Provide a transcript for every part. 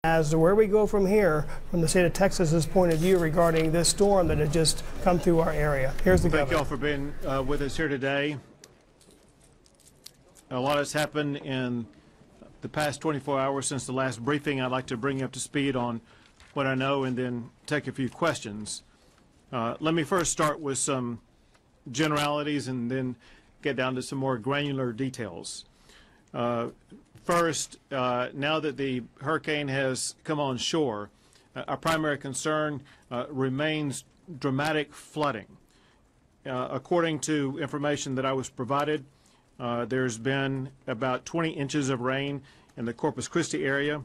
As to where we go from here, from the state of Texas's point of view regarding this storm that has just come through our area. Here's the governor. Thank you all for being with us here today. A lot has happened in the past 24 hours since the last briefing. I'd like to bring you up to speed on what I know and then take a few questions. Let me first start with some generalities and get down to some more granular details. First, now that the hurricane has come on shore, our primary concern remains dramatic flooding. According to information that I was provided, there's been about 20 inches of rain in the Corpus Christi area,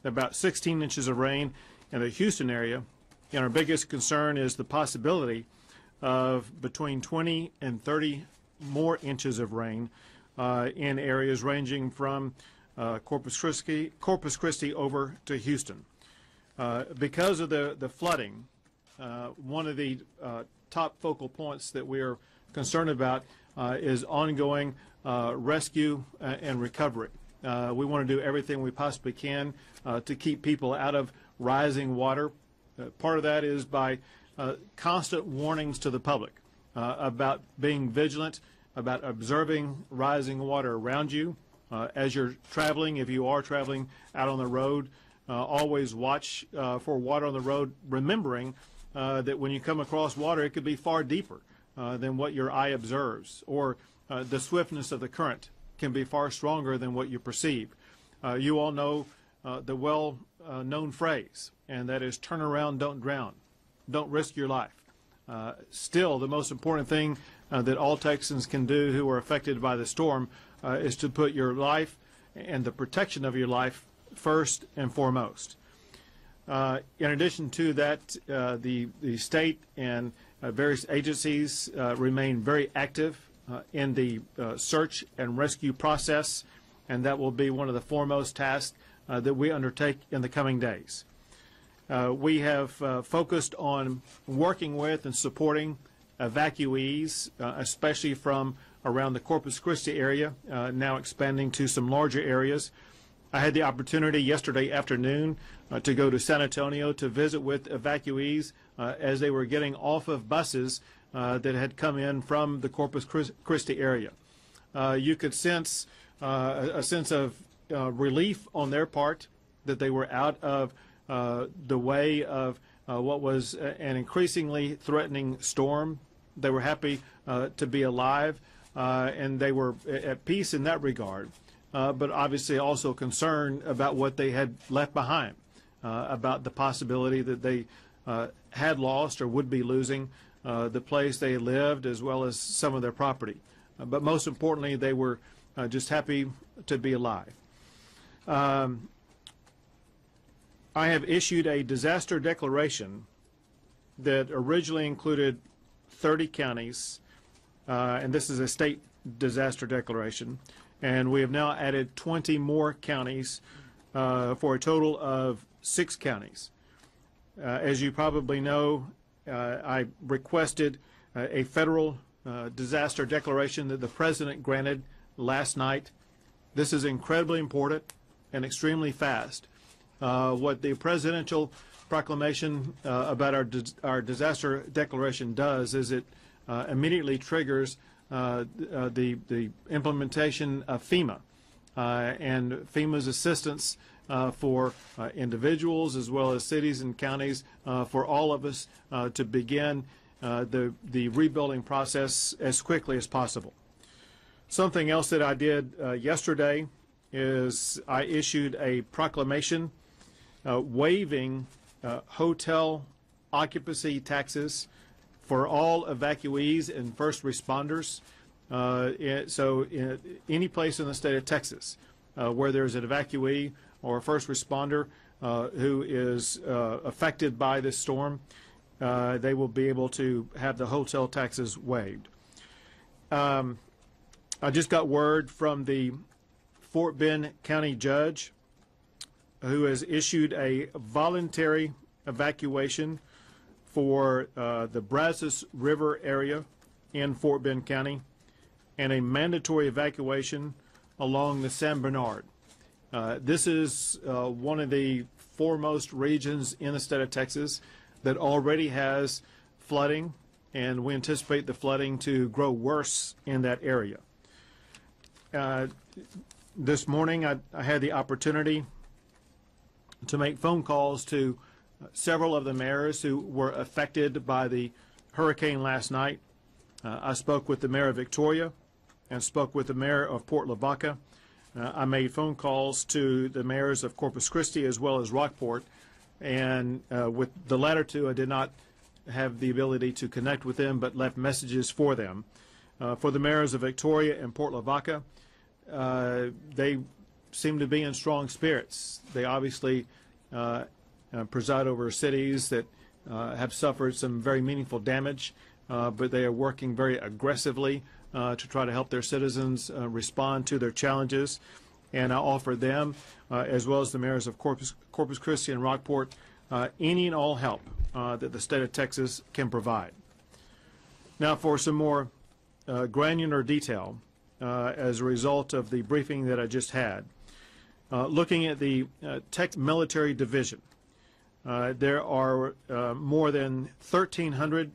about 16 inches of rain in the Houston area, and our biggest concern is the possibility of between 20 and 30 more inches of rain in areas ranging from Corpus Christi over to Houston. Because of the flooding, one of the top focal points that we are concerned about is ongoing rescue and recovery. We want to do everything we possibly can to keep people out of rising water. Part of that is by constant warnings to the public about being vigilant, about observing rising water around you. As you're traveling, if you are traveling out on the road, always watch for water on the road, remembering that when you come across water, it could be far deeper than what your eye observes, or the swiftness of the current can be far stronger than what you perceive. You all know the well-known phrase, and that is turn around, don't drown. Don't risk your life. Still, the most important thing that all Texans can do who are affected by the storm is to put your life and the protection of your life first and foremost. In addition to that, the state and various agencies remain very active in the search and rescue process, and that will be one of the foremost tasks that we undertake in the coming days. We have focused on working with and supporting evacuees, especially from around the Corpus Christi area, now expanding to some larger areas. I had the opportunity yesterday afternoon to go to San Antonio to visit with evacuees as they were getting off of buses that had come in from the Corpus Christi area. You could sense a sense of relief on their part that they were out of the way of what was an increasingly threatening storm. They were happy to be alive, and they were at peace in that regard, but obviously also concerned about what they had left behind, about the possibility that they had lost or would be losing the place they lived as well as some of their property. But most importantly, they were just happy to be alive. I have issued a disaster declaration that originally included 30 counties, and this is a state disaster declaration, and we have now added 20 more counties for a total of 6 counties. As you probably know, I requested a federal disaster declaration that the President granted last night. This is incredibly important and extremely fast. What the presidential proclamation about our disaster declaration does is it immediately triggers the implementation of FEMA and FEMA's assistance for individuals as well as cities and counties, for all of us to begin the rebuilding process as quickly as possible. Something else that I did yesterday is I issued a proclamation waiving hotel occupancy taxes for all evacuees and first responders. So any place in the state of Texas where there's an evacuee or a first responder who is affected by this storm, they will be able to have the hotel taxes waived. I just got word from the Fort Bend County Judge, who has issued a voluntary evacuation for the Brazos River area in Fort Bend County and a mandatory evacuation along the San Bernard. This is one of the foremost regions in the state of Texas that already has flooding, and we anticipate the flooding to grow worse in that area. This morning I had the opportunity to make phone calls to several of the mayors who were affected by the hurricane last night. I spoke with the mayor of Victoria and spoke with the mayor of Port Lavaca. I made phone calls to the mayors of Corpus Christi as well as Rockport, and with the latter two I did not have the ability to connect with them, but left messages for them. For the mayors of Victoria and Port Lavaca, they seem to be in strong spirits. They obviously preside over cities that have suffered some very meaningful damage, but they are working very aggressively to try to help their citizens respond to their challenges. And I offer them, as well as the mayors of Corpus Christi and Rockport, any and all help that the state of Texas can provide. Now for some more granular detail as a result of the briefing that I just had. Looking at the Texas Military Division, there are more than 1,300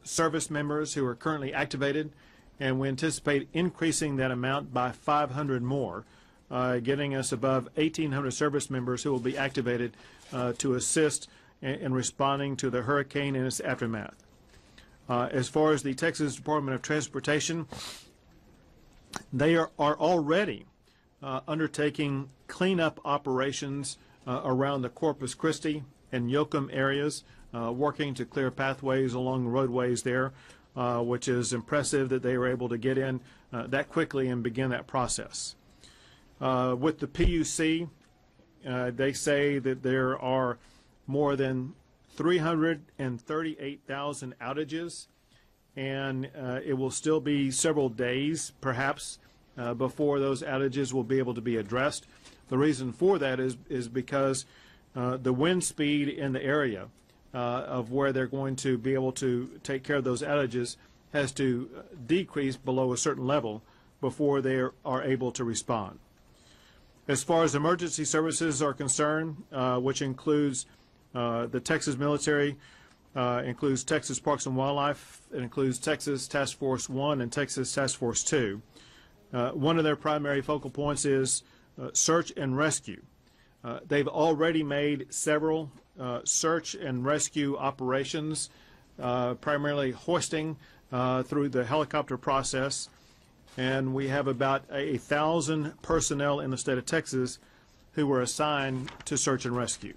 service members who are currently activated, and we anticipate increasing that amount by 500 more, getting us above 1,800 service members who will be activated to assist in responding to the hurricane and its aftermath. As far as the Texas Department of Transportation, they are already undertaking cleanup operations around the Corpus Christi and Yoakum areas, working to clear pathways along the roadways there, which is impressive that they were able to get in that quickly and begin that process. With the PUC, they say that there are more than 338,000 outages, and it will still be several days, perhaps, before those outages will be able to be addressed. The reason for that is because the wind speed in the area of where they're going to be able to take care of those outages has to decrease below a certain level before they are able to respond. As far as emergency services are concerned, which includes the Texas military, includes Texas Parks and Wildlife, it includes Texas Task Force 1 and Texas Task Force 2. One of their primary focal points is search and rescue. They've already made several search and rescue operations, primarily hoisting through the helicopter process, and we have about 1,000 personnel in the state of Texas who were assigned to search and rescue.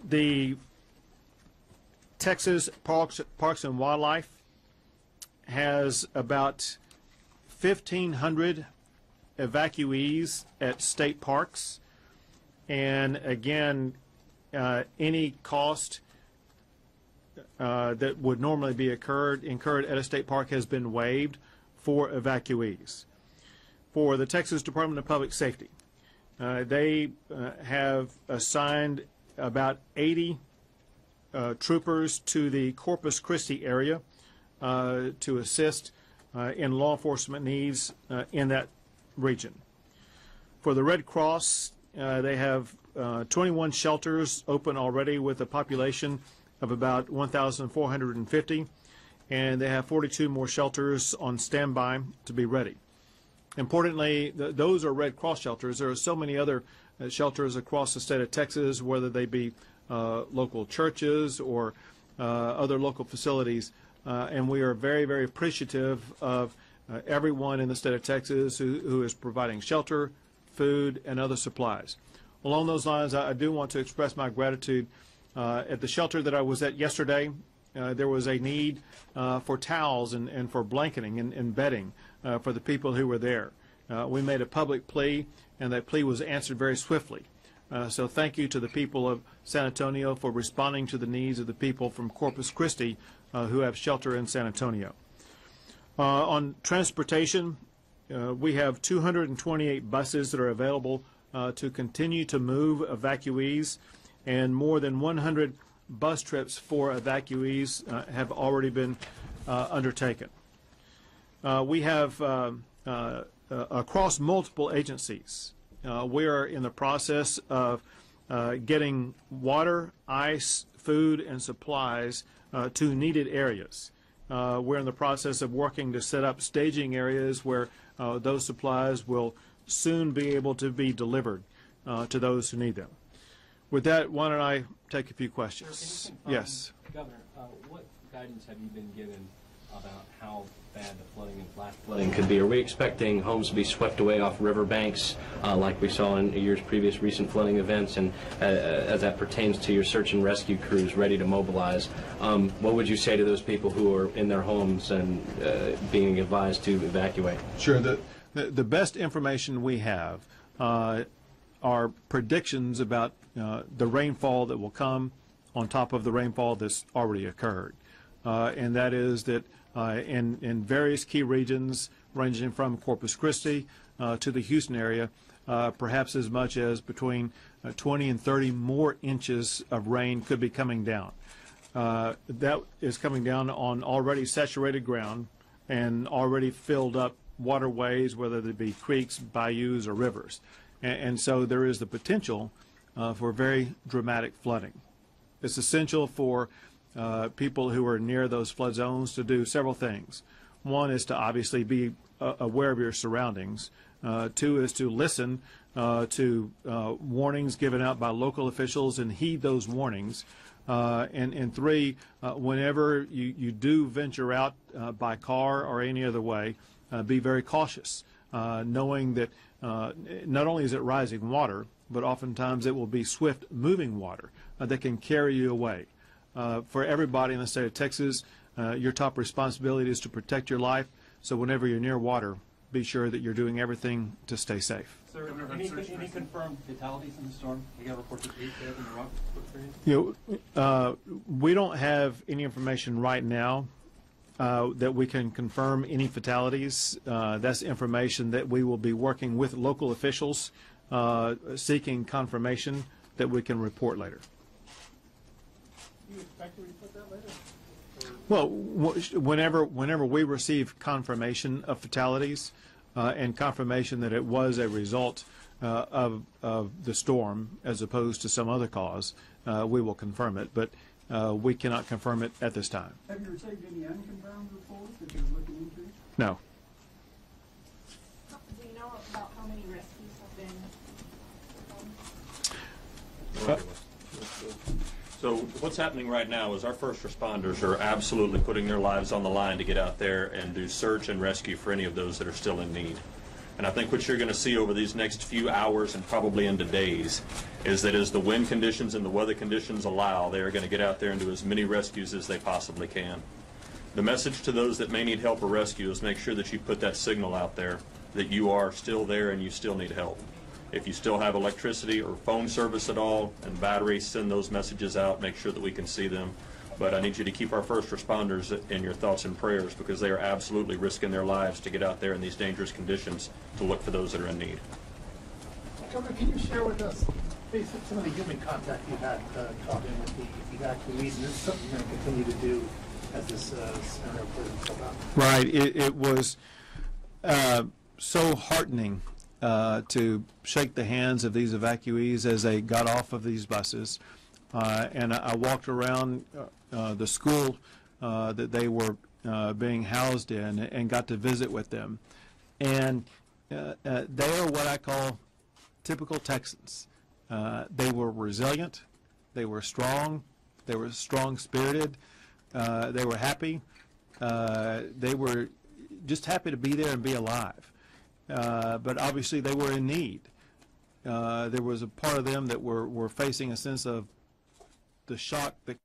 The Texas Parks and Wildlife has about 1,500 evacuees at state parks, and again, any cost that would normally be incurred at a state park has been waived for evacuees. For the Texas Department of Public Safety, they have assigned about 80 troopers to the Corpus Christi area to assist in law enforcement needs in that region. For the Red Cross, they have 21 shelters open already with a population of about 1,450, and they have 42 more shelters on standby to be ready. Importantly, those are Red Cross shelters. There are so many other shelters across the state of Texas, whether they be local churches or other local facilities, and we are very, very appreciative of everyone in the state of Texas who is providing shelter, food, and other supplies. Along those lines, I do want to express my gratitude. At the shelter that I was at yesterday, there was a need for towels and for blanketing and bedding for the people who were there. We made a public plea, and that plea was answered very swiftly. So thank you to the people of San Antonio for responding to the needs of the people from Corpus Christi who have shelter in San Antonio. On transportation, we have 228 buses that are available to continue to move evacuees, and more than 100 bus trips for evacuees have already been undertaken. We have across multiple agencies we are in the process of getting water, ice, food, and supplies to needed areas. We're in the process of working to set up staging areas where those supplies will soon be able to be delivered to those who need them. With that, why don't I take a few questions? Yes. Governor, what guidance have you been given about how bad the flooding and flash flooding could be? Are we expecting homes to be swept away off riverbanks like we saw in years previous recent flooding events, and as that pertains to your search and rescue crews ready to mobilize, what would you say to those people who are in their homes and being advised to evacuate? Sure. The best information we have are predictions about the rainfall that will come on top of the rainfall that's already occurred. And that is that in various key regions ranging from Corpus Christi to the Houston area, perhaps as much as between 20 and 30 more inches of rain could be coming down. That is coming down on already saturated ground and already filled up waterways, whether they be creeks, bayous, or rivers. And so there is the potential for very dramatic flooding. It's essential for people who are near those flood zones to do several things. One is to obviously be aware of your surroundings. Two is to listen to warnings given out by local officials and heed those warnings. And three, whenever you do venture out by car or any other way, be very cautious, knowing that not only is it rising water, but oftentimes it will be swift moving water that can carry you away. For everybody in the state of Texas, your top responsibility is to protect your life. So whenever you're near water, be sure that you're doing everything to stay safe. Sir, any confirmed fatalities in the storm? You got reports of 8 dead in the Rockford area? We don't have any information right now that we can confirm any fatalities. That's information that we will be working with local officials seeking confirmation that we can report later. Do you expect to report that later? Well, whenever we receive confirmation of fatalities and confirmation that it was a result of the storm as opposed to some other cause, we will confirm it. But we cannot confirm it at this time. Have you received any unconfirmed reports that you're looking into? No. Do you know about how many rescues have been performed? So what's happening right now is our first responders are absolutely putting their lives on the line to get out there and do search and rescue for any of those that are still in need. And I think what you're going to see over these next few hours and probably into days is that as the wind conditions and the weather conditions allow, they are going to get out there and do as many rescues as they possibly can. The message to those that may need help or rescue is make sure that you put that signal out there that you are still there and you still need help. If you still have electricity or phone service at all and batteries, send those messages out, make sure that we can see them. But I need you to keep our first responders in your thoughts and prayers because they are absolutely risking their lives to get out there in these dangerous conditions to look for those that are in need. Governor, can you share with us some of the human contact you had talking with the evacuees, and this is something you're going to continue to do as this scenario plays itself out? Right. It was so heartening to shake the hands of these evacuees as they got off of these buses. And I walked around the school that they were being housed in and got to visit with them. And they are what I call typical Texans. They were resilient, they were strong-spirited, they were happy, they were just happy to be there and be alive. But obviously they were in need. There was a part of them that were facing a sense of the shock that